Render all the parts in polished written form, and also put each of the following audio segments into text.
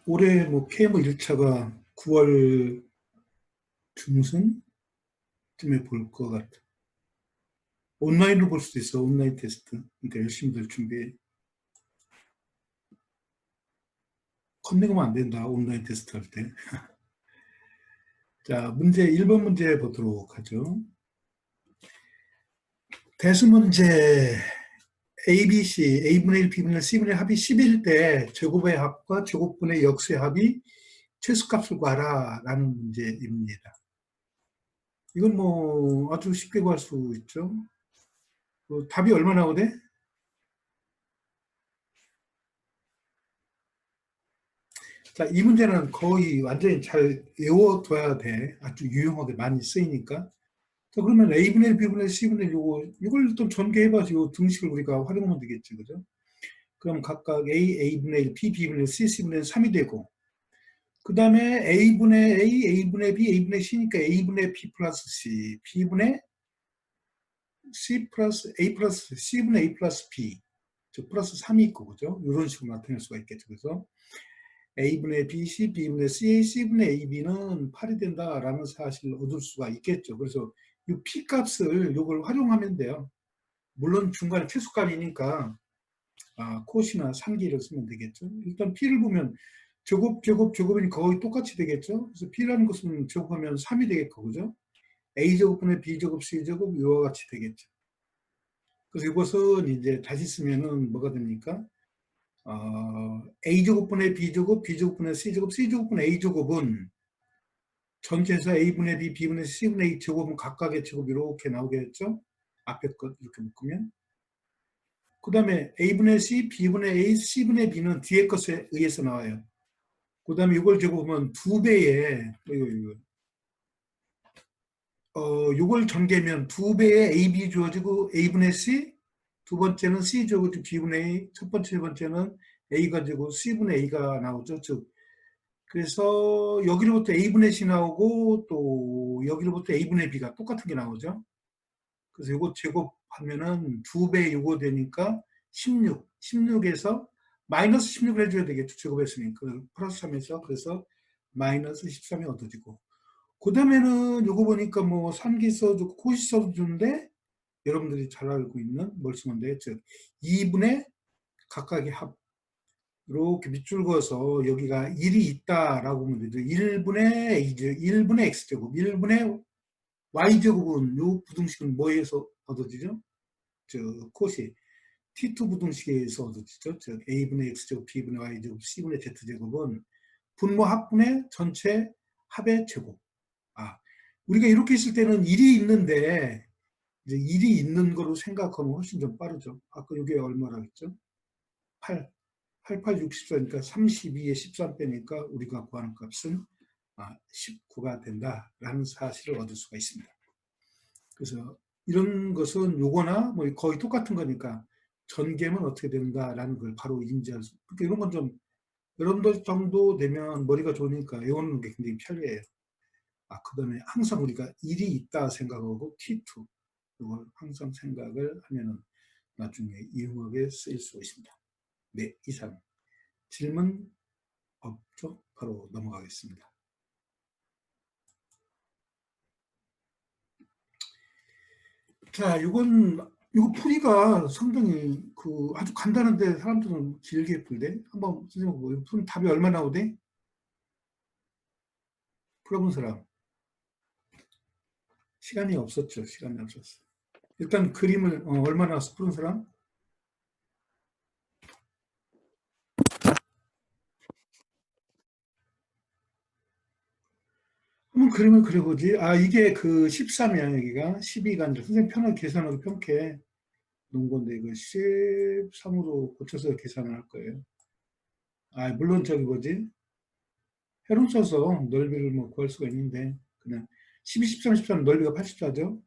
올해 KM 1차가 9월 중순쯤에 볼 것 같아. 온라인으로 볼 수도 있어, 온라인 테스트. 그러니까 열심히들 준비해. 컴맹하면 안 된다, 온라인 테스트 할 때. 자, 1번 문제 보도록 하죠. 대수문제 ABC, A분의 1, B분의 1, C분의 1 합이 10일 때 제곱의 합과 제곱분의 역수의 합이 최소값을 구하라 라는 문제입니다. 이건 아주 쉽게 구할 수 있죠. 답이 얼마 나오대? 자, 이 문제는 거의 완전히 잘 외워둬야 돼. 아주 유용하게 많이 쓰이니까. 자, 그러면 A분의 1, B분의 1, C분의 1 이걸 또 전개해봐서 이 등식을 우리가 활용하면 되겠지, 그죠? 그럼 각각 A분의 1, B분의 1, C분의 1, 3이 되고, 그 다음에 A분의 A, A분의 B, A분의 C니까 A분의 B 플러스 C, B분의 C 플러스 A 플러스 C분의 A 플러스 B, 즉 플러스 3이 있고, 그죠? 이런 식으로 나타낼 수가 있겠죠, 그래서 A분의 BC, B분의 CA, C분의 AB는 8이 된다라는 사실을 얻을 수가 있겠죠. 그래서 이 P값을 이걸 활용하면 돼요. 물론 중간에 최소값이니까 코시나 상기를 쓰면 되겠죠. 일단 P를 보면 제곱이 거의 똑같이 되겠죠. 그래서 P라는 것은 제곱하면 3이 되겠고, 그죠? A제곱분의 B제곱, C제곱 이와 같이 되겠죠. 그래서 이것은 이제 다시 쓰면은 뭐가 됩니까? A제곱분의 B제곱, B제곱분의 C제곱, C제곱분의 A제곱은 전체에서 A분의 B, B분의 C분의 A 제곱은 각각의 제곱 이렇게 나오겠죠? 앞에 것 이렇게 묶으면. 그 다음에 A분의 C, B분의 A, C분의 B는 뒤에 것에 의해서 나와요. 그 다음에 이걸 제곱하면 2배의, 이걸 전개하면 2배의 AB 주어지고 A분의 C, 두 번째는 C 주어지고 B분의 A, 첫 번째는 A가 되고 C분의 A가 나오죠. 즉, 그래서 여기로부터 A분의 C 나오고 또 여기로부터 A분의 B가 똑같은 게 나오죠. 그래서 이거 제곱하면은 2배 이거 되니까 16. 16에서 마이너스 16을 해줘야 되겠죠. 제곱했으니까. 플러스 3에서 그래서 마이너스 13이 얻어지고. 그 다음에는 이거 보니까 산기 써주고 코시 써주는데 여러분들이 잘 알고 있는 멀쩡한데 즉 2분의 각각의 합. 이렇게 밑줄 그어서 여기가 1이 있다라고 보면 되죠. 1분의 A제곱, 1분의 X제곱, 1분의 Y제곱은 이 부등식은 뭐에서 얻어지죠? 코시 T2 부등식에서 얻어지죠. 즉 A분의 X제곱, B분의 Y제곱, C분의 Z제곱은 분모 합분의 전체 합의 제곱. 우리가 이렇게 있을 때는 1이 있는데 이제 1이 있는 거로 생각하면 훨씬 좀 빠르죠. 아까 이게 얼마라고 했죠? 8. 88, 64니까 32에 13 빼니까 우리가 구하는 값은 19가 된다라는 사실을 얻을 수가 있습니다. 그래서 이런 것은 요거나 거의 똑같은 거니까 전개면 어떻게 된다라는 걸 바로 인지할 수. 그러니까 이런 건 좀 여러분들 정도 되면 머리가 좋으니까 외우는 게 굉장히 편리해요. 그다음에 항상 우리가 1이 있다 생각하고 T2 이걸 항상 생각을 하면은 나중에 유용하게 쓰일 수 있습니다. 네, 이상. 질문 없죠? 바로 넘어가겠습니다. 자, 이거 풀이가 상당히 아주 간단한데 사람들은 길게 풀대. 한번 선생님 보고 풀 답이 얼마 나오대? 풀어본 사람. 시간이 없었죠. 시간이 없었어. 일단 그림을 얼마 나왔어? 푸는 사람? 한번 그림을 그려보지. 이게 13이야, 여기가. 12가 아니라 선생님 편하게 계산하기 편케 놓은 건데, 이거 13으로 고쳐서 계산을 할 거예요. 물론 해론 써서 넓이를 구할 수가 있는데, 그냥 12, 13, 13 넓이가 84죠?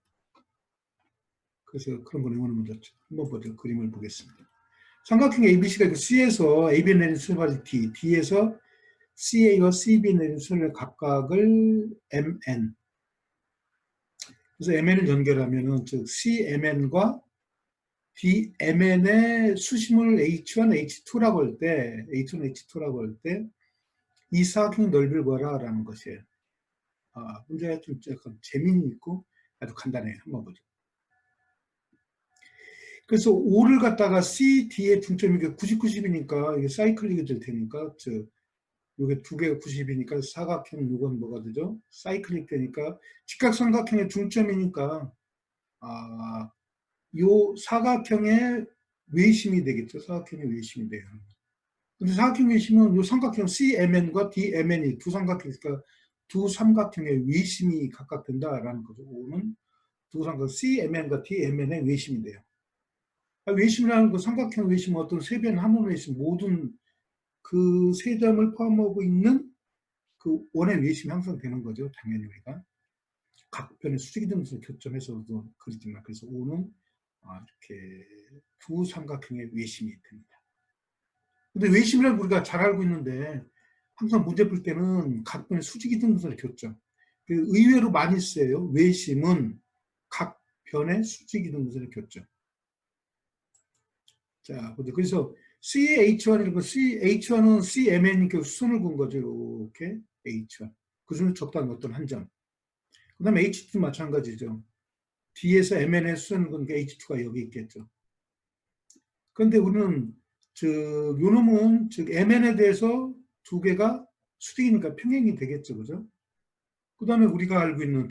그래서 그런 거 응원을 먼저 한번 보죠. 그림을 보겠습니다. 삼각형 ABC가 있고 C에서 AB 내린 수열이 D, D에서 CA와 CB 내린 수열 각각을 MN. 그래서 MN을 연결하면은 즉 CMN과 DMN의 수심을 H1, H2라고 할 때, H1, H2라고 할 때, 이 사각형의 넓이를 구하라라는 것이에요. 문제가 좀 약간 재미는 있고 아주 간단해요. 한번 보죠. 그래서 O를 갖다가 C, D의 분점이 90, 90이니까 이게 사이클릭이 될 테니까, 이게 두 개가 90이니까 사각형 요건 뭐가 되죠? 사이클릭 되니까 직각삼각형의 중점이니까 요 사각형의 외심이 되겠죠. 사각형의 외심이 돼요. 근데 사각형 외심은 요 삼각형 CMN과 DMN이 두 삼각형이니까 두 삼각형의 외심이 각각 된다라는 거죠. O는 두 삼각형 CMN과 DMN의 외심이 돼요. 외심이라는 그 삼각형 외심은 어떤 세변 함원 외심 모든 그 세 점을 포함하고 있는 그 원의 외심이 항상 되는 거죠. 당연히 우리가 각 변의 수직이 등수를 교점해서도 그리지만, 그래서 O는 이렇게 두 삼각형의 외심이 됩니다. 근데 외심이라는 우리가 잘 알고 있는데 항상 문제 풀 때는 각 변의 수직이 등수를 교점. 의외로 많이 쓰여요. 외심은 각 변의 수직이 등수를 교점. 자, 그래서 CH1이라고 H1은 CMN이니까 수선을 군 거죠. 이렇게 H1. 그 중에 적당한 어떤 한 점. 그 다음에 H2 마찬가지죠. D에서 MN의 수선을 군 게 H2가 여기 있겠죠. 그런데 우리는 요 놈은 즉 MN에 대해서 두 개가 수직이니까 평행이 되겠죠. 그죠? 그 다음에 우리가 알고 있는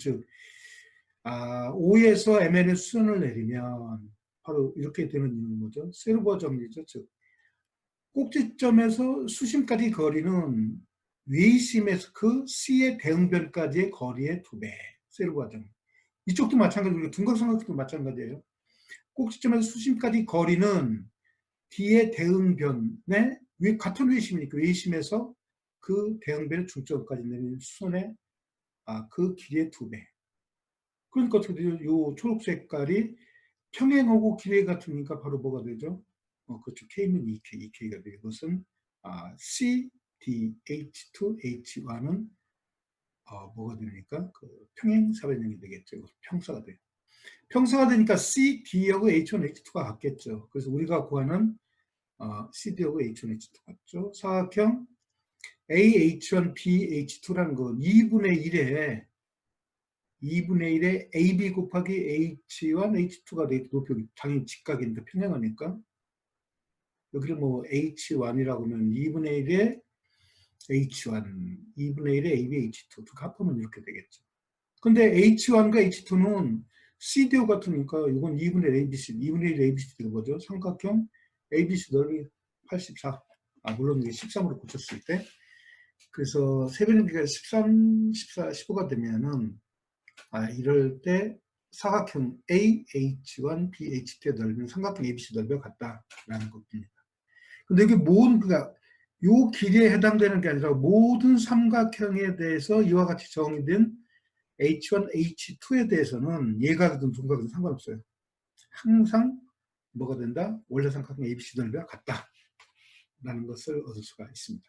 O에서 MN의 수선을 내리면 바로 이렇게 되는 이유는 뭐죠? 세르버 정리죠. 즉 꼭지점에서 수심까지 거리는 외심에서 그 C의 대응변까지의 거리의 2배. 세르버 정리. 이쪽도 마찬가지고 둔각삼각형도 마찬가지예요. 꼭지점에서 수심까지 거리는 D의 대응변의 같은 외심이니까 외심에서 그 대응변의 중점까지 내리는 수선의 그 길이의 2배. 그러니까 어떻게 되죠? 이 초록 색깔이 평행하고 길이 같으니까 바로 뭐가 되죠? 그렇죠. K는 2K, 2K가 돼요. 이것은 C, D, H2, H1은 뭐가 되니까 그 평행사변형이 되겠죠. 평사가 돼요. 평사가 되니까 C, D하고 H1, H2가 같겠죠. 그래서 우리가 구하는 C, D하고 H1, H2 같죠. 사각형 A, H1, B, H2라는 건 2분의 1에 AB 곱하기 H1, H2가 되겠죠. 높이 당연히 직각이니까 평행하니까. 여기를 뭐 H1이라고 하면 2분의 1에 H1, 2분의 1에 AB, H2 합하면 이렇게 되겠죠. 근데 H1과 H2는 CDO 같으니까 이건 2분의 1 ABC, 2분의 1 ABC가 뭐죠? 삼각형 ABC 넓이 84. 물론 이게 13으로 고쳤을 때. 그래서 세변기가 13, 14, 15가 되면은 이럴 때 사각형 A, H1, B, H2의 넓이는 삼각형 ABC 넓이와 같다라는 겁니다. 근데 이게 그러니까 요 길이에 해당되는 게 아니라 모든 삼각형에 대해서 이와 같이 정의된 H1, H2에 대해서는 예각이든 둔각이든 상관없어요. 항상 뭐가 된다? 원래 삼각형 ABC 넓이와 같다라는 것을 얻을 수가 있습니다.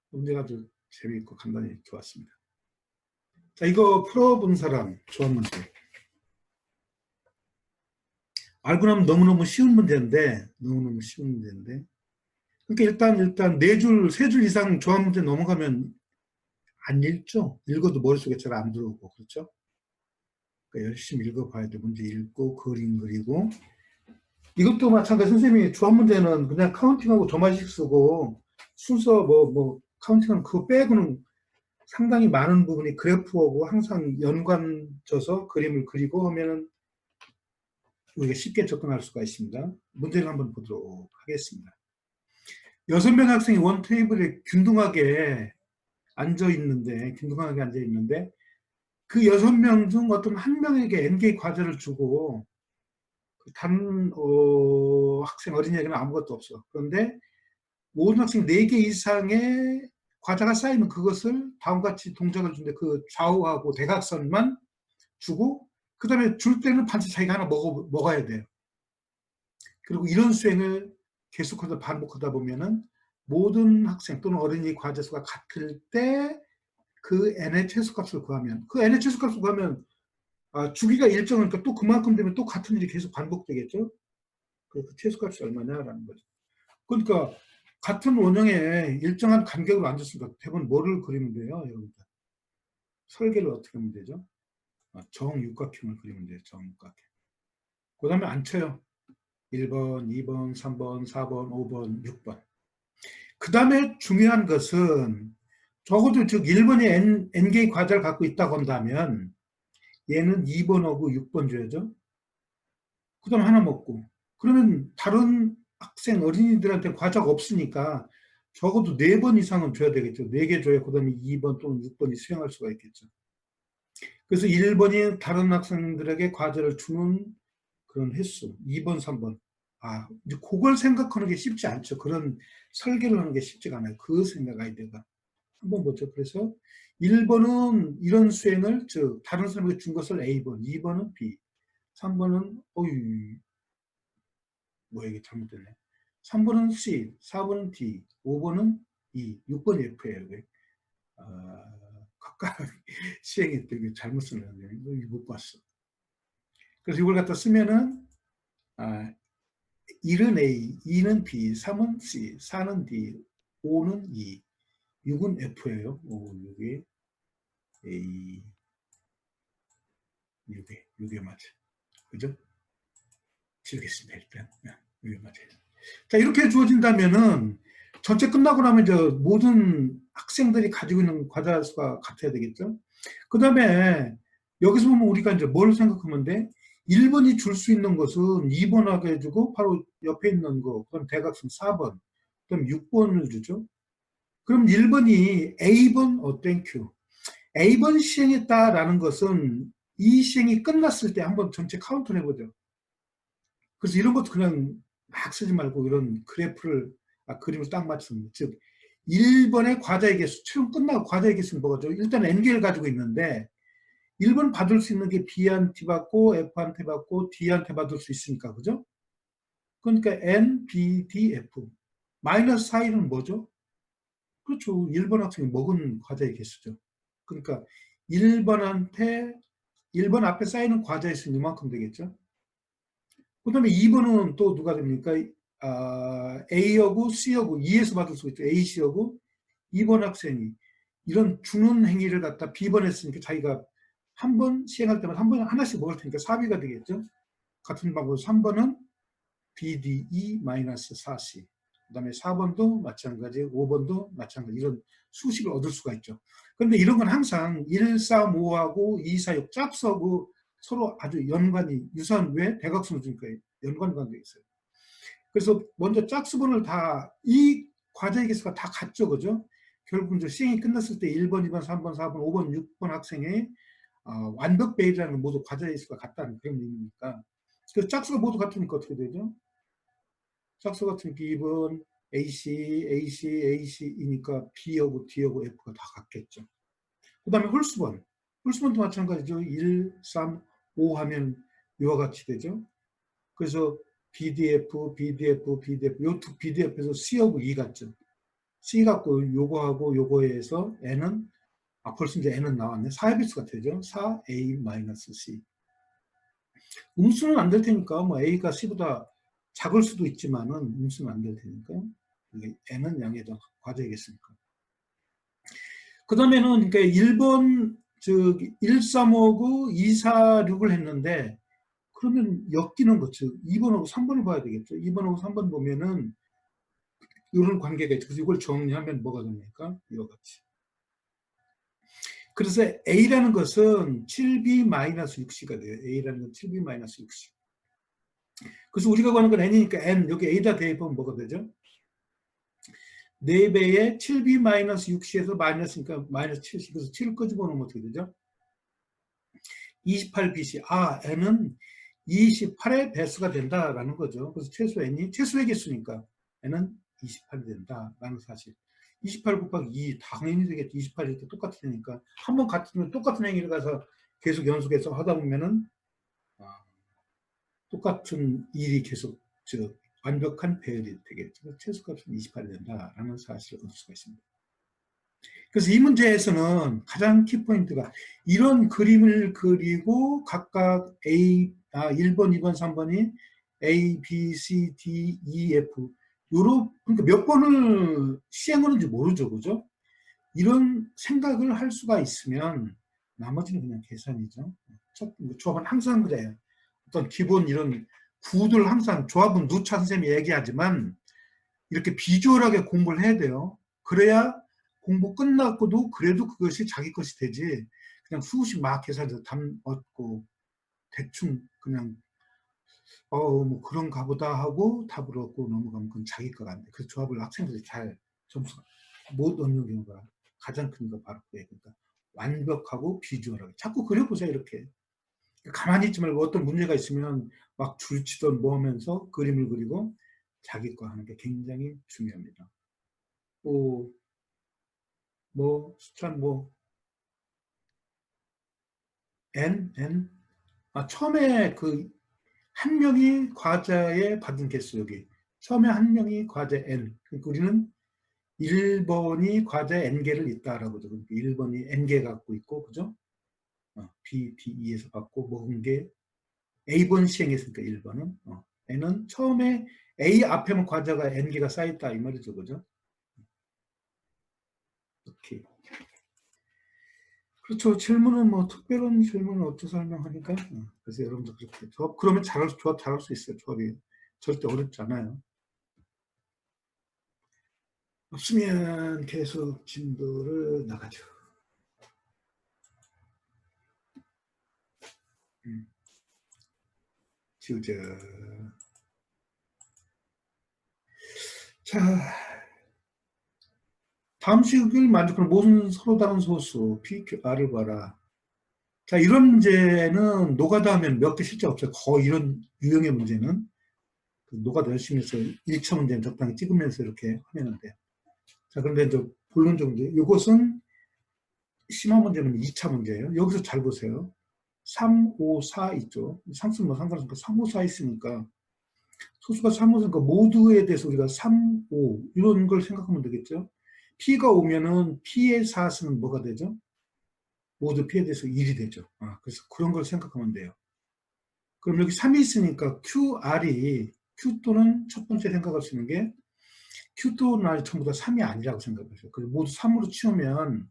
문제가 아주 재미있고 간단히 좋았습니다. 자, 이거 풀어본 사람 조합 문제. 알고 나면 너무너무 쉬운 문제인데, 그러니까 일단 네 줄, 세 줄 이상 조합 문제 넘어가면 안 읽죠? 읽어도 머릿속에 잘 안 들어오고, 그렇죠? 그러니까 열심히 읽어봐야 돼. 문제 읽고, 그림 그리고. 이것도 마찬가지. 선생님이 조합 문제는 그냥 카운팅하고 점화식 쓰고, 순서 카운팅은 그거 빼고는 상당히 많은 부분이 그래프하고 항상 연관져서 그림을 그리고 하면은 우리가 쉽게 접근할 수가 있습니다. 문제를 한번 보도록 하겠습니다. 6명 학생이 원 테이블에 균등하게 앉아 있는데 그 6명 중 어떤 한 명에게 N개의 과제를 주고 학생 어린이에게는 아무것도 없어. 그런데 모든 학생 4개 이상의 과제가 쌓이면 그것을 다음과 같이 동작을 주는데 그 좌우하고 대각선만 주고 그 다음에 줄 때는 반드시 자기가 하나 먹어야 돼요. 그리고 이런 수행을 계속해서 반복하다 보면은 모든 학생 또는 어린이 과제 수가 같을 때 그 n의 최소값을 구하면 주기가 일정하니까 또 그만큼 되면 또 같은 일이 계속 반복되겠죠. 그래서 최소값이 얼마냐라는 거죠. 그러니까 같은 원형에 일정한 간격으로 앉았으니까 대부분 뭐를 그리면 돼요, 여러분들? 설계를 어떻게 하면 되죠? 정육각형을 그리면 돼요, 정육각형. 그 다음에 안 쳐요. 1번, 2번, 3번, 4번, 5번, 6번. 그 다음에 중요한 것은 적어도 즉 1번에 n개의 과자를 갖고 있다고 한다면 얘는 2번하고 6번 줘야죠. 그 다음 하나 먹고. 그러면 다른 학생, 어린이들한테 과자가 없으니까 적어도 4번 이상은 줘야 되겠죠. 4개 줘야 그 다음에 2번 또는 6번이 수행할 수가 있겠죠. 그래서 1번이 다른 학생들에게 과자를 주는 그런 횟수, 2번, 3번. 이제 그걸 생각하는 게 쉽지 않죠. 그런 설계를 하는 게 쉽지가 않아요. 그 생각 아이디어가. 한번 보죠. 그래서 1번은 이런 수행을, 즉, 다른 사람에게 준 것을 A번, 2번은 B, 3번은, 이게 잘못됐네. 3번은 C, 4번은 D, 5번은 E, 6번이 F예요. 각각 시행이 되게 잘못 쓰는데, 이거 못 봤어. 그래서 이걸 갖다 쓰면은, 1은 A, 2는 B, 3은 C, 4는 D, 5는 E, 6은 F예요. 5, 6이 A, 6에 맞아. 그죠? 지우겠습니다, 일단. 이게 맞아요. 자, 이렇게 주어진다면은 전체 끝나고 나면 이제 모든 학생들이 가지고 있는 과자 수가 같아야 되겠죠? 그 다음에 여기서 보면 우리가 이제 뭘 생각하면 돼? 1번이 줄 수 있는 것은 2번하게 해주고 바로 옆에 있는 거, 그럼 대각선 4번, 그럼 6번을 주죠. 그럼 1번이 A번, 땡큐. A번 시행했다라는 것은 이 시행이 끝났을 때 한번 전체 카운트를 해보죠. 그래서 이런 것도 그냥 막 쓰지 말고 이런 그래프를, 그림을 딱 맞춥니다. 즉, 1번의 과자의 개수, 최종 끝나고 과자의 개수는 뭐가죠? 일단 n개를 가지고 있는데, 1번 받을 수 있는 게 B한테 받고, F한테 받고, D한테 받을 수 있으니까, 그죠? 그러니까 N, B, D, F. 마이너스 4일은 뭐죠? 그렇죠. 1번 학생이 먹은 과자의 개수죠. 그러니까 1번 앞에 쌓이는 과자의 수는 이만큼 되겠죠? 그 다음에 2번은 또 누가 됩니까? A하고 C하고 E에서 받을 수 있죠. A, C하고 2번 학생이 이런 주는 행위를 갖다 B번 했으니까 자기가 한 번 시행할 때마다 한 번에 하나씩 먹을 테니까 4B가 되겠죠. 같은 방법으로 3번은 BDE-4C. 그 다음에 4번도 마찬가지, 5번도 마찬가지, 이런 수식을 얻을 수가 있죠. 그런데 이런 건 항상 1, 3, 5하고 2, 4, 6 짝수하고 서로 아주 연관이 유사한, 왜? 대각선을 주니까 연관 관계가 있어요. 그래서 먼저 짝수번을 이 과제의 개수가 다 같죠, 그죠? 결국 이제 시행이 끝났을 때 1번, 2번, 3번, 4번, 5번, 6번 학생의 완벽 베일이라는 모두 과제의 수가 같다는 그런 의미니까. 그래서 짝수가 모두 같으니까 어떻게 되죠? 짝수 같은 B번, AC, AC, AC이니까 B하고 D하고 F가 다 같겠죠. 그 다음에 홀수번. 홀수번도 마찬가지죠. 1, 3, 5 하면 이와 같이 되죠. 그래서 BDF, BDF, BDF, 요 두 BDF에서 C하고 E 같죠. C 갖고 요거하고 요거에 해서 N은, 벌써 이제 N은 나왔네. 4의 비수가 되죠. 4A-C. 음수는 안 될 테니까, 뭐 A가 C보다 작을 수도 있지만은, 음수는 안 될 테니까. N은 양의 과제이겠으니까. 그 다음에는, 그러니까 1번, 즉, 1, 3, 5고 2, 4, 6을 했는데, 그러면 엮이는 거, 즉 2번하고 3번을 봐야 되겠죠. 2번하고 3번 보면은 이런 관계가 있죠. 그래서 이걸 정리하면 뭐가 됩니까? 이와 같이. 그래서 A라는 것은 7B-6C가 돼요. A라는 건 7B-6C. 그래서 우리가 구하는 건 N이니까 N, 여기 A다 대입하면 뭐가 되죠? 4배에 7B-6C에서 마이너스니까 마이너스 70. 그래서 7을 끄집어놓으면 어떻게 되죠? 28BC. N은 28의 배수가 된다라는 거죠. 그래서 최소 N이 최소의 개수니까 N은 28이 된다라는 사실. 28 곱하기 2 당연히 되겠죠. 28일 때 똑같으니까 한 번 같으면 똑같은 행위를 가서 계속 연속해서 하다 보면은 똑같은 일이 계속 완벽한 배열이 되겠죠. 최소값은 28이 된다라는 사실을 얻을 수가 있습니다. 그래서 이 문제에서는 가장 키포인트가 이런 그림을 그리고 각각 1번, 2번, 3번이 A, B, C, D, E, F 그러니까 몇 번을 시행하는지 모르죠. 그죠? 이런 생각을 할 수가 있으면 나머지는 그냥 계산이죠. 조합은 항상 그래요. 어떤 기본 이런 구들 항상 조합은 누차 선생님이 얘기하지만 이렇게 비주얼하게 공부를 해야 돼요. 그래야 공부 끝났고도 그래도 그것이 자기 것이 되지. 그냥 수시 막 해서 답 얻고 대충 그냥 뭐 그런가 보다 하고 답을 얻고 넘어가면 그건 자기 거가 안 돼. 그 조합을 학생들이 잘 점수 못 얻는 경우가 가장 큰 거 바로 그거예요. 그러니까 완벽하고 비주얼하게 자꾸 그려보세요. 이렇게 가만히 있지 말고 어떤 문제가 있으면 막 줄치던 뭐 하면서 그림을 그리고 자기 거 하는 게 굉장히 중요합니다. 숫자 n 처음에 그 한 명이 과자에 받은 개수 여기 처음에 한 명이 과자 n 그러니까 우리는 1번이 과자에 n개를 있다라고 그러죠. 1번이 n개 갖고 있고 그죠? B, E에서 받고 먹은 게 A번 시행했으니까 1번은 n은 처음에 A 앞에만 과자가 n개가 쌓였다 이 말이죠. 그죠? 이렇게 그렇죠. 질문은 뭐 특별한 질문은 어떻게 설명하니까 그래서 여러분들 그렇게 조합 그러면 조합 잘할 수 있어요. 조합이 절대 어렵지 않아요. 없으면 계속 진도를 나가죠. 지우자. 자, 다음 식을 만족하는 모든 서로 다른 소수 PQR을 봐라. 자, 이런 문제는 노가다 하면 몇 개 실제 없어요. 거의 이런 유형의 문제는 노가다 열심히 해서 1차 문제는 적당히 찍으면서 이렇게 하면 돼요. 자, 그런데 이제 본론적으로 이것은 심화 문제는 2차 문제예요. 여기서 잘 보세요. 3, 5, 4 있죠. 상수는 뭐 상관없으니까 3, 5, 4 있으니까 소수가 3, 5, 4니까 모두에 대해서 우리가 3, 5 이런 걸 생각하면 되겠죠. P가 오면은 P의 4수는 뭐가 되죠? 모두 P에 대해서 1이 되죠. 그래서 그런 걸 생각하면 돼요. 그럼 여기 3이 있으니까 QR이 Q 또는 첫 번째 생각할 수 있는 게 Q 또는 R이 전부 다 3이 아니라고 생각하세요. 그래서 모두 3으로 치우면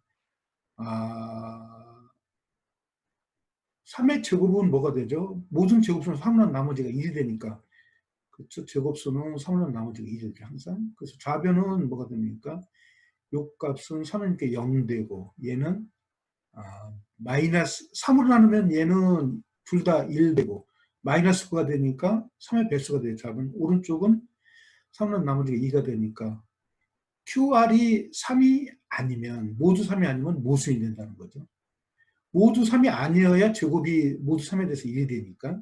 3의 제곱은 뭐가 되죠? 모든 제곱수는 3은 나머지가 1이 되니까 그렇죠? 제곱수는 3은 나머지가 1이 되죠. 항상. 그래서 좌변은 뭐가 됩니까? 요 값은 3이니까 0 되고 얘는 마이너스 3으로 나누면 얘는 둘 다 1 되고 마이너스 9가 되니까 3의 배수가 되죠. 좌변. 오른쪽은 3은 나머지가 2가 되니까 QR이 3이 아니면 모두 3이 아니면 모순이 된다는 거죠. 모두 3이 아니어야 제곱이 모두 3에 대해서 1이 되니까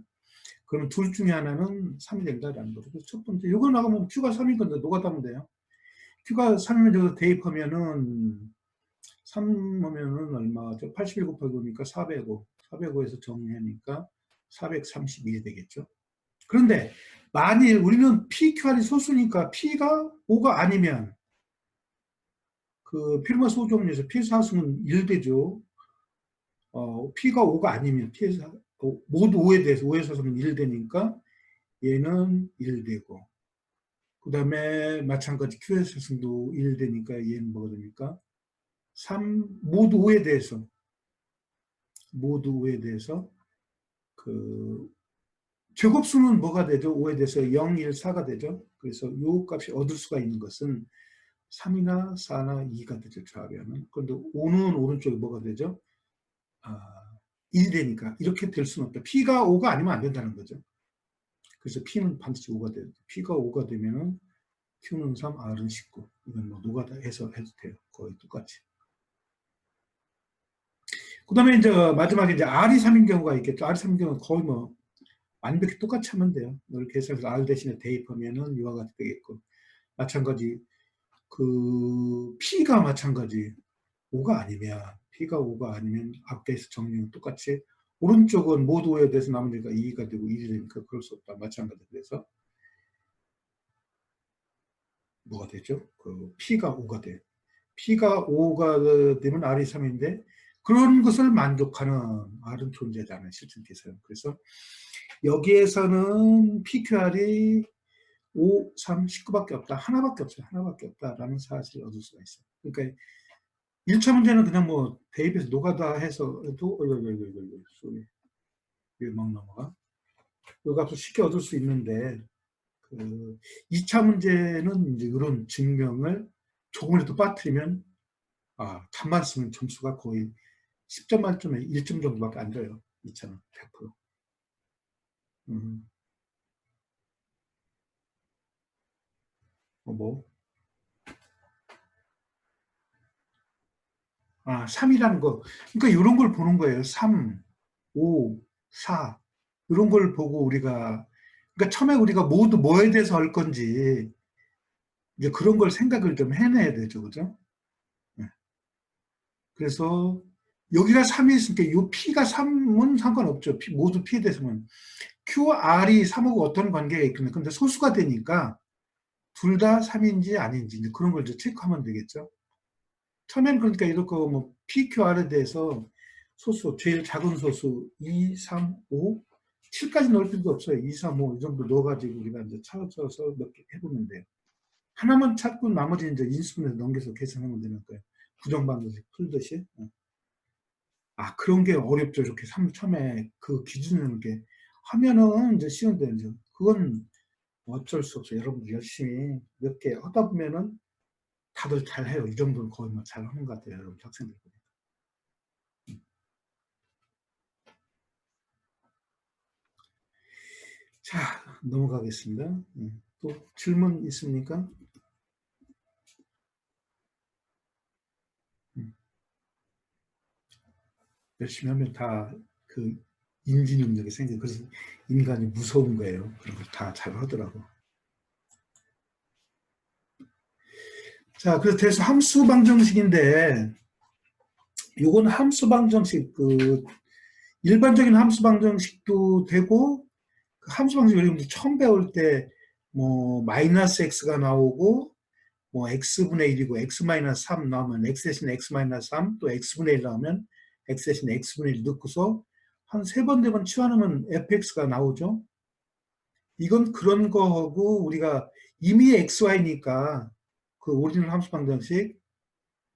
그럼 둘 중에 하나는 3이 된다라는 거죠. 첫 번째 이거 나가면 Q가 3인 건데 노가다면 돼요. Q가 3이면 저거 대입하면은 3 하면은 얼마죠? 81 곱하기 5니까 405. 405에서 정리하니까 431이 되겠죠. 그런데 만일 우리는 PQR이 소수니까 P가 5가 아니면 그 필마 소정리에서 P 사수는 1되죠. P가 5가 아니면 P에서 모두 5에 대해서 5에 사수는 1되니까 얘는 1되고 그 다음에 마찬가지 Q의 사수도 1되니까 얘는 뭐가 됩니까? 3 모두 5에 대해서 그 제곱수는 뭐가 되죠? 5에 대해서 0, 1, 4가 되죠. 그래서 이 값이 얻을 수가 있는 것은 3이나 4나 2가 되죠. 좌변은. 그런데 5는 오른쪽에 뭐가 되죠? 1이 되니까 이렇게 될 수는 없다. P가 5가 아니면 안 된다는 거죠. 그래서 P는 반드시 5가 돼요. P가 5가 되면은 Q는 3, R은 19. 이건 뭐 노가다 해서 해도 돼요. 거의 똑같이. 그 다음에 이제 마지막에 이제 R이 3인 경우가 있겠죠. R이 3인 경우는 거의 뭐 완벽히 똑같이 하면 돼요. 이렇게 해서 R 대신에 대입하면은 이와 같이 되겠고. 마찬가지, P가 마찬가지 5가 아니면, P가 5가 아니면 앞에서 정리는 똑같이 오른쪽은 모두 5에 대해서 나머지가 2가 되고 1이 되니까 그럴 수 없다. 마찬가지. 그래서 뭐가 되죠? P가 5가 돼요. P가 5가 되면 R이 3인데 그런 것을 만족하는 R은 존재하잖아요. 실증기에서는. 그래서 여기에서는 PQR이 5, 3, 19밖에 없다. 하나밖에 없어요. 하나밖에 없다라는 사실을 얻을 수가 있어요. 그러니까 1차 문제는 그냥 뭐 대입해서 노가다 해서 또 소리 막 넘어가. 요 값을 쉽게 얻을 수 있는데 그 2차 문제는 이제 이런 증명을 조금이라도 빠뜨리면 참만 쓰면 점수가 거의 10점 만점에 1점 정도밖에 안 줘요. 2차는 100%. 뭐? 3이라는 거. 그러니까 이런 걸 보는 거예요. 3, 5, 4. 이런 걸 보고 우리가, 그러니까 처음에 우리가 모두 뭐에 대해서 할 건지, 이제 그런 걸 생각을 좀 해내야 되죠. 그죠? 네. 그래서 여기가 3이 있으니까 이 P가 3은 상관없죠. 모두 P에 대해서는. QR이 3하고 어떤 관계가 있거든요. 근데 소수가 되니까 둘 다 3인지 아닌지 그런 걸 이제 체크하면 되겠죠. 처음엔 그러니까 이렇게 뭐 PQR에 대해서 소수, 제일 작은 소수 2, 3, 5, 7까지 넣을 필요도 없어요. 2, 3, 5 이 정도 넣어가지고 우리가 이제 찾아서 몇 개 해보면 돼요. 하나만 찾고 나머지 이제 인수분해서 넘겨서 계산하면 되는 거예요. 부정방정식 풀듯이. 그런 게 어렵죠. 이렇게 처음에 그 기준을 이렇게 하면은 이제 쉬운데 이제 그건 어쩔 수 없어요. 여러분들 열심히 몇 개 하다 보면은 다들 잘해요. 이 정도는 거의 뭐 잘하는 것 같아요. 여러분 학생들. 자, 넘어가겠습니다. 또 질문 있습니까? 열심히 하면 다 그 인지 능력이 생겨요. 그래서 인간이 무서운 거예요. 그런 걸 다 잘 하더라고. 자, 그래서 대수 함수 방정식인데, 요건 함수 방정식, 일반적인 함수 방정식도 되고, 그 함수 방정식 여러분들 처음 배울 때, 뭐, 마이너스 x가 나오고, 뭐, x분의 1이고, x 마이너스 3 나오면, x 대신 x 마이너스 3, 또 x분의 1 나오면, x 대신 x분의 1 넣고서, 한 3번, 4번 치환하면 fx가 나오죠. 이건 그런 거하고, 우리가 이미 xy니까, 그 오리지널 함수 방정식,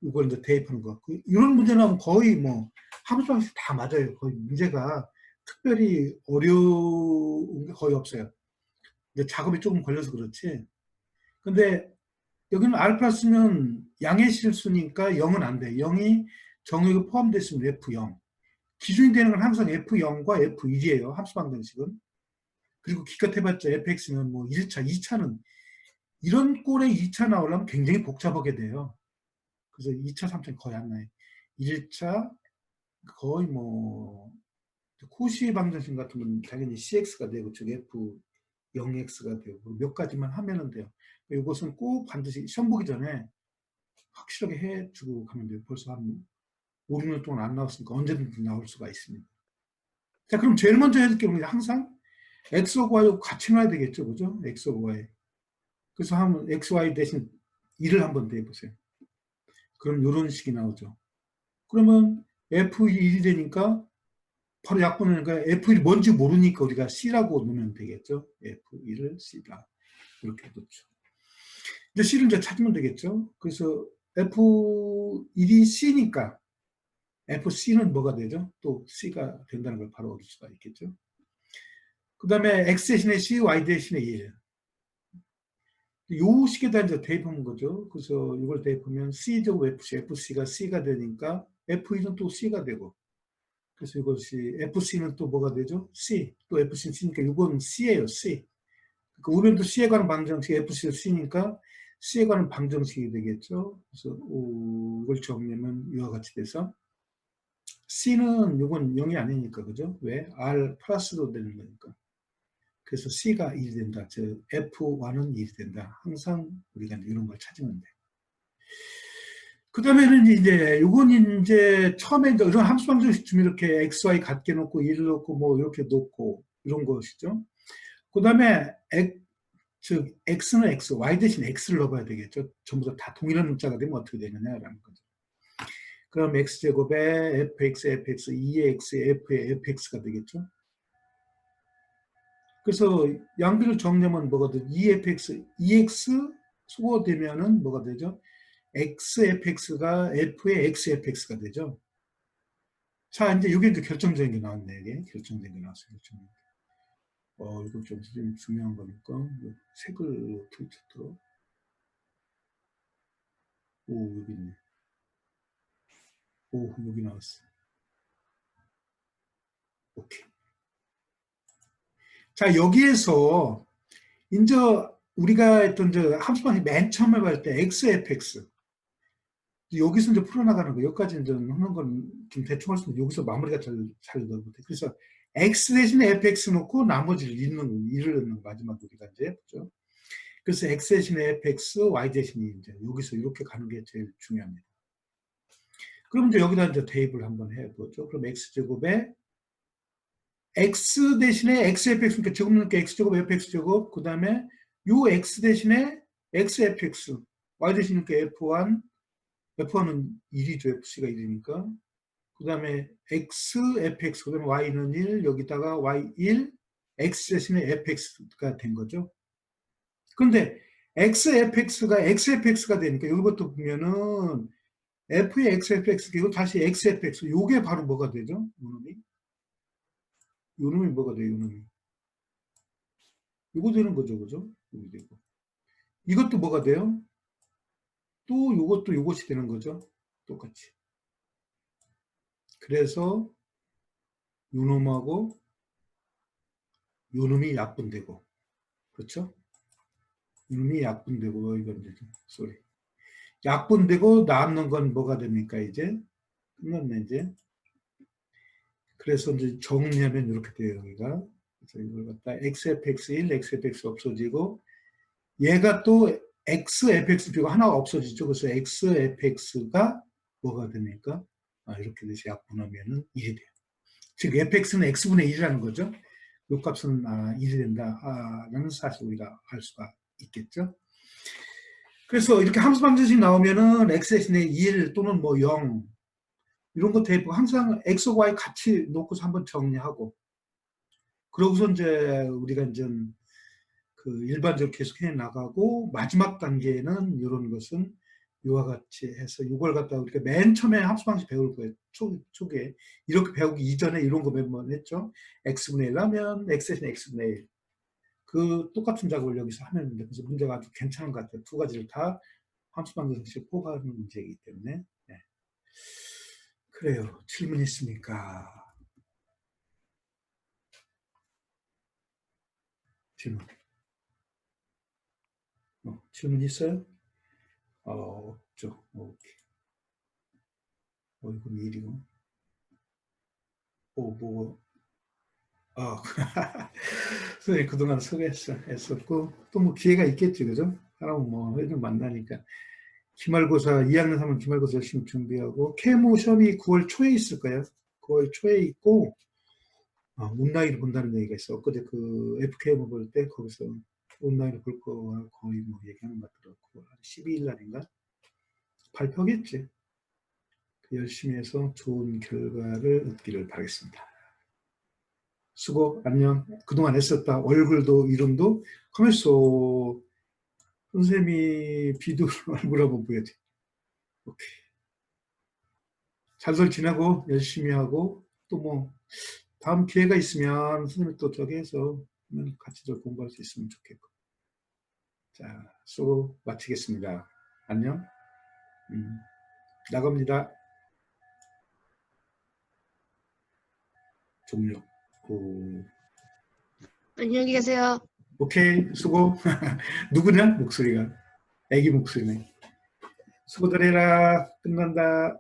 이걸 이제 대입하는 거. 이런 문제 나오면 거의 뭐, 함수 방정식 다 맞아요. 거의 문제가 특별히 어려운 게 거의 없어요. 근데 작업이 조금 걸려서 그렇지. 근데 여기는 알파 쓰면 양의 실수니까 0은 안 돼. 0이 정의가 포함됐으면 F0. 기준이 되는 건 항상 F0과 F1이에요. 함수 방정식은. 그리고 기껏 해봤자 fx는 뭐 1차, 2차는 이런 꼴에 2차 나오려면 굉장히 복잡하게 돼요. 그래서 2차, 3차는 거의 안 나요. 1차 거의 뭐 코시 방정식 같은 건 당연히 cx가 되고 즉 f0x가 되고 몇 가지만 하면은 돼요. 이것은 꼭 반드시 시험 보기 전에 확실하게 해주고 가면 돼요. 벌써 한 5, 6년 동안 안 나왔으니까 언제든지 나올 수가 있습니다. 자, 그럼 제일 먼저 해줄 게 뭐냐? 항상 x하고 y하고 같이 놔야 되겠죠. 그죠? x하고 y. 그래서 한번 xy 대신 1을 한번 대보세요. 그럼 이런 식이 나오죠. 그러면 f1이 되니까 바로 약분하니까 f1이 뭔지 모르니까 우리가 c라고 넣으면 되겠죠. f1을 c다. 이렇게 넣죠. 이제 c를 이제 찾으면 되겠죠. 그래서 f1이 c니까 fc는 뭐가 되죠? 또 c가 된다는 걸 바로 얻을 수가 있겠죠. 그 다음에 x 대신에 c, y 대신에 1. 요 식에다 이제 대입하는 거죠. 그래서 이걸 대입하면 c제곱 fc, fc가 c가 되니까 f1은 또 c가 되고, 그래서 이것이 fc는 또 뭐가 되죠? c, 또 fc는 c니까 이건 c예요, c. 그러니까 우변도 c에 관한 방정식 fc가 c니까 c에 관한 방정식이 되겠죠. 그래서 이걸 정리하면 이와 같이 돼서 c는 이건 0이 아니니까, 그죠? 왜? r 플러스로 되는 거니까. 그래서 C가 1이 된다. 즉 F1은 1이 된다. 항상 우리가 이런 걸 찾으면 돼. 그 다음에는 이제 이건 이제 처음에 이제 이런 함수 방정식 좀 이렇게 XY 같게 놓고 1을 놓고 뭐 이렇게 놓고 이런 것이죠. 그 다음에 즉 X는 X, Y 대신 X를 넣어봐야 되겠죠. 전부 다 동일한 문자가 되면 어떻게 되느냐라는 거죠. 그럼 x제곱에 fx, fx, 2의 x에 f의 fx가 되겠죠. 그래서 양비를 정리하면 뭐가 되죠? 2fx, 2x 수거되면은 뭐가 되죠? xfx가 f의 xfx가 되죠. 자, 이제 이게 이제 결정적인 게 나왔네. 이게 결정적인 게 나왔어요. 결정적인 게. 이거 좀 중요한 거니까 색을 어떻게 쳤더라? 오, 여기 있네. 오, 여기 나왔어. 오케이. 자, 여기에서 이제 우리가 했던 함수방식 맨 처음에 할 때 xfx 여기서 이제 풀어나가는 거 여기까지 이제 하는 건 좀 대충 할 수 있는데 여기서 마무리가 잘 못해. 그래서 x 대신에 fx 놓고 나머지를 일을 넣는 거 마지막 우리가 이제 했죠. 그래서 x 대신에 fx, y 대신에 이제 여기서 이렇게 가는 게 제일 중요합니다. 그럼 이제 여기다 이제 대입을 한번 해보죠. 그럼 x제곱에 x 대신에 xfx, 그러니까 제곱 넣는 게 x제곱, fx제곱, 그 다음에 요 x 대신에 xfx, y 대신에 f1, f1은 1이죠. fc가 1이니까. 그 다음에 x, fx, 그 다음에 y는 1, 여기다가 y1, x 대신에 fx가 된 거죠. 그런데 xfx가 xfx가 되니까 여기부터 보면은 f의 xfx, 이거 다시 xfx, 요게 바로 뭐가 되죠? 요놈이 뭐가 돼요? 요놈이. 요거 되는 거죠. 그죠? 요거 되고. 이것도 뭐가 돼요? 또 요것도 요것이 되는 거죠. 똑같이. 그래서 요놈하고 요놈이 약분되고. 그렇죠? 요놈이 약분되고, 이건 이제, 쏘리. 약분되고 남는 건 뭐가 됩니까, 이제? 끝났네, 이제. 그래서 이제 정리하면 이렇게 돼요, 여기가. 그래서 이걸 갖다 xfx1, xfx 없어지고, 얘가 또 xfx 비가 하나가 없어지죠. 그래서 xfx가 뭐가 됩니까? 이렇게 돼서 약분하면은 1이 돼요. 즉 fx는 x분의 1이라는 거죠. 이 값은 1이 된다라는 사실 우리가 알 수가 있겠죠. 그래서 이렇게 함수 방정식 나오면은 x 대신에 1 또는 뭐 0 이런 거 대입 항상 x, y 같이 놓고서 한번 정리하고 그러고서 이제 우리가 이제 그 일반적으로 계속 해 나가고 마지막 단계는 이런 것은 이와 같이 해서 이걸 갖다 우리가 맨 처음에 함수 방식 배울 거예요. 초기에 이렇게 배우기 이전에 이런 거 몇 번 했죠. x분의 1 하면 x 대신에 x분의 1. 그 똑같은 작업을 여기서 하면 되는데 그래서 문제가 아주 괜찮은 것 같아요. 두 가지를 다 함수 방정식 포괄하는 문제이기 때문에. 네. 그래요. 질문 있습니까? 질문. 질문 있어요? 없죠. 오케이. 이건 일이고. 뭐. 선생님 그동안 수고했었고 또 뭐 기회가 있겠지, 그죠? 사람은 뭐 요즘 만나니까. 기말고사 2학년 3은 기말고사 열심히 준비하고 KMO 시험이 9월 초에 있을 거예요. 9월 초에 있고 온라인을 본다는 얘기가 있어. 엊그제 그 FKM 볼 때 거기서 온라인을 볼 거 거의 뭐 얘기하는 것 같더라고. 12일 날인가 발표겠지. 열심히 해서 좋은 결과를 얻기를 바라겠습니다. 수고, 안녕. 그동안 애썼다. 얼굴도 이름도 가만있어. 선생님이 비도 얼굴 한번 보여줘. 오케이. 잘들 지내고 열심히 하고 또 뭐 다음 기회가 있으면 선생님이 또 저기 해서 같이 좀 공부할 수 있으면 좋겠고. 자, 수고 마치겠습니다. 안녕. 나갑니다. 종료. 안녕히 계세요. 오케이, 수고. 누구냐? 목소리가. 애기 목소리네. 수고들 해라. 끝난다.